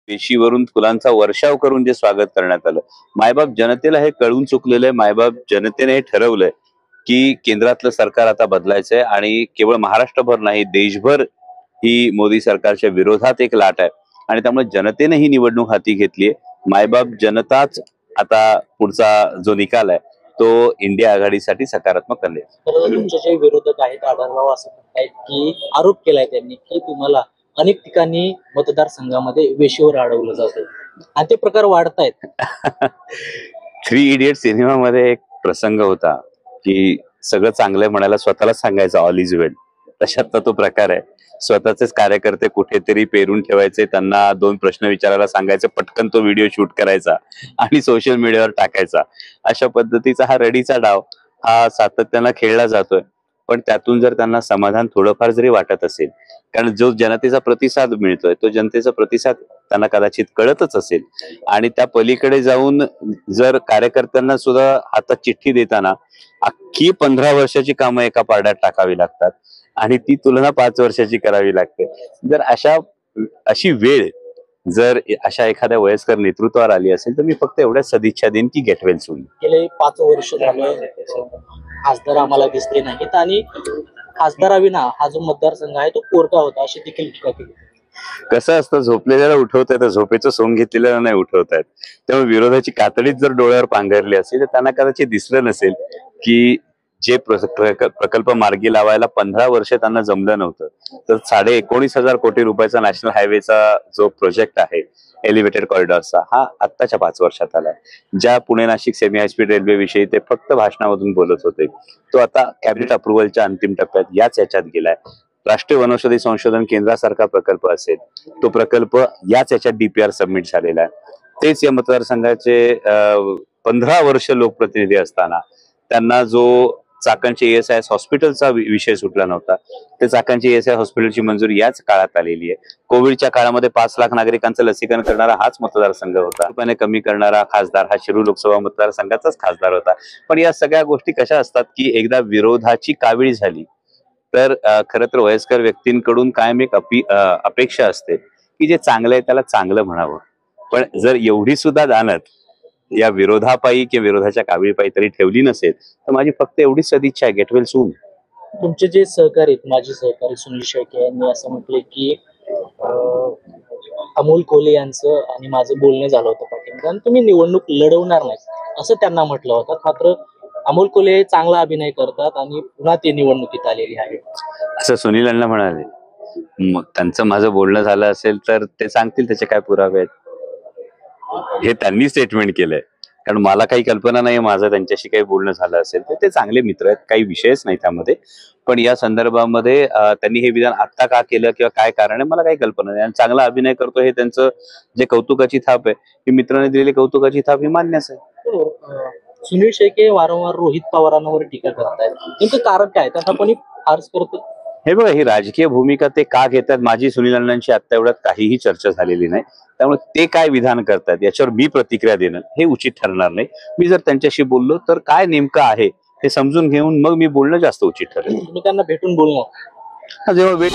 पेशीवरून फुलांचा वर्षाव करून जे स्वागत करण्यात आलं. मायबाप जनतेला हे कळून चुकलेलं आहे. मायबाप जनतेने हे ठरवलंय की केंद्रातलं सरकार आता बदलायचंय आणि केवळ महाराष्ट्रभर नाही देशभर ही मोदी सरकारच्या विरोधात एक लाट आहे आणि त्यामुळे जनतेने ही निवडणूक हाती घेतलीये. मायबाप जनताच आता पुढचा जो निकाल आहे तो इंडिया आघाडीसाठी सकारात्मक करेल. तर तुमचे जे विरोधक आहेत आढळराव असं म्हणतायत की आरोप केलाय त्यांनी की तुम्हाला अनेक ठिकाणी मतदारसंघामध्ये वेशीवर अडवलं जातं आणि ते प्रकार वाढतायत. 3 इडियट सिनेमामध्ये एक प्रसंग होता की सगळं चांगलं म्हणायला स्वतःलाच सांगायचं ऑल इज वेल. तशातला तो प्रकार आहे. स्वतःचेच कार्यकर्ते कुठेतरी पेरून ठेवायचे, त्यांना 2 प्रश्न विचारायला सांगायचे, पटकन तो व्हिडिओ शूट करायचा आणि सोशल मीडियावर टाकायचा. अशा पद्धतीचा हा रडीचा डाव हा सातत्यानं खेळला जातोय. पण त्यातून जर त्यांना समाधान थोडंफार जरी वाटत असेल, कारण जो जनतेचा प्रतिसाद मिळतोय तो जनतेचा प्रतिसाद त्यांना कदाचित कळतच असेल आणि त्या पलीकडे जाऊन जर कार्यकर्त्यांना सुद्धा हातात चिठ्ठी देताना अख्खी 15 वर्षाची कामं एका पारड्यात टाकावी लागतात आणि ती तुलना 5 वर्षाची करावी लागते. जर अशी वेळ जर अशा एखाद्या वयस्कर नेतृत्वावर आली असेल तर मी फक्त एवढ्याच सदिच्छा देईन की गेट वेल सून. गेले 5 वर्ष झाले खासदार आम्हाला दिसले नाहीत आणि खासदाराविना हा जो मतदारसंघ आहे तो कोरटा होता अशी देखील टीका केली. कसं असतं, झोपलेल्याला उठवतायत, झोपेचं सोंग घेतलेल्याला नाही उठवतायत. त्यामुळे विरोधाची कातडीच जर डोळ्यावर पांघरली असेल तर त्यांना कदाचित दिसलं नसेल की जे प्रकल्प मार्गी लावायला 15 वर्ष त्यांना जमलं नव्हतं. तर 19,500 कोटी रुपयाचा नॅशनल हायवेचा जो प्रोजेक्ट आहे एलिव्हेटेड कॉरिडॉरचा हा आत्ताच्या 5 वर्षात आलाय. ज्या Pune Nashik semi high speed railway विषयी ते फक्त भाषणामधून बोलत होते तो आता कॅबिनेट अप्रुव्हलच्या अंतिम टप्प्यात याच्यात गेलाय. राष्ट्रीय वनौषधी संशोधन केंद्रासारखा प्रकल्प असेल तो प्रकल्प याच्यात डीपीआर सबमिट झालेला आहे. तेच या मतदारसंघाचे 15 वर्ष लोकप्रतिनिधी असताना त्यांना जो चाकणचे ESIS हॉस्पिटलचा विषय सुटला नव्हता, ते चाकणचे ESIS हॉस्पिटलची मंजुरी याच काळात आलेली आहे. कोविडच्या काळामध्ये 5 लाख नागरिकांचं लसीकरण करणारा हाच मतदारसंघ होता. रुपयाने कमी करणारा खासदार हा शिरूर लोकसभा मतदारसंघाचाच खासदार होता. पण या सगळ्या गोष्टी कशा असतात की एकदा विरोधाची कावीळ झाली तर खरं तर वयस्कर व्यक्तींकडून कायम एक अपेक्षा असते की जे चांगलं आहे त्याला चांगलं म्हणावं. पण जर एवढी सुद्धा दानत या विरोधापायी किंवा विरोधाच्या कावीळपायी तरी ठेवली नसेल तर माझी फक्त एवढीच सदिच्छा आहे, गेट वेल सून. तुमचे जे सहकारी माजी सहकारी सुनील शेळके यांनी असं म्हटले की अमोल कोल्हे यांचं आणि माझं बोलणं झालं होतं पाटील आणि तुम्ही निवडणूक लढवणार नाही असं त्यांना म्हटलं होतं. मात्र अमोल कोल्हे चांगला अभिनय करतात आणि पुन्हा ते निवडणुकीत आलेली आहे असं सुनील यांना म्हणाले. मग त्यांचं माझं बोलणं झालं असेल तर ते सांगतील त्याचे काय पुरावे आहेत. हे त्यांनी स्टेटमेंट केलंय, कारण मला काही कल्पना नाही माझं त्यांच्याशी काही बोलणं झालं असेल तर. ते चांगले मित्र आहेत, काही विषयच नाही त्यामध्ये. पण या संदर्भामध्ये त्यांनी हे विधान आत्ता का केलं किंवा काय कारण आहे मला काही कल्पना नाही. आणि चांगला अभिनय करतो हे त्यांचं जे कौतुकाची थाप आहे ही मित्रांनी दिलेली कौतुकाची थाप ही मान्यच आहे. सुनील शेळके वारंवार रोहित पवारांवर टीका करतायत, नेमकं कारण काय त्यांना कोणी फार्स करतो? हे बघा, ही राजकीय भूमिका ते का घेतात माझी सुनील अण्णांची आता एवढ्यात काहीही चर्चा झालेली नाही. त्यामुळे ते काय विधान करतात याच्यावर मी प्रतिक्रिया देणं हे उचित ठरणार नाही. मी जर त्यांच्याशी बोललो तर काय नेमकं आहे हे समजून घेऊन मग मी बोलणं जास्त उचित ठरेल. तुम्ही त्यांना भेटून बोलणार जेव्हा वेळ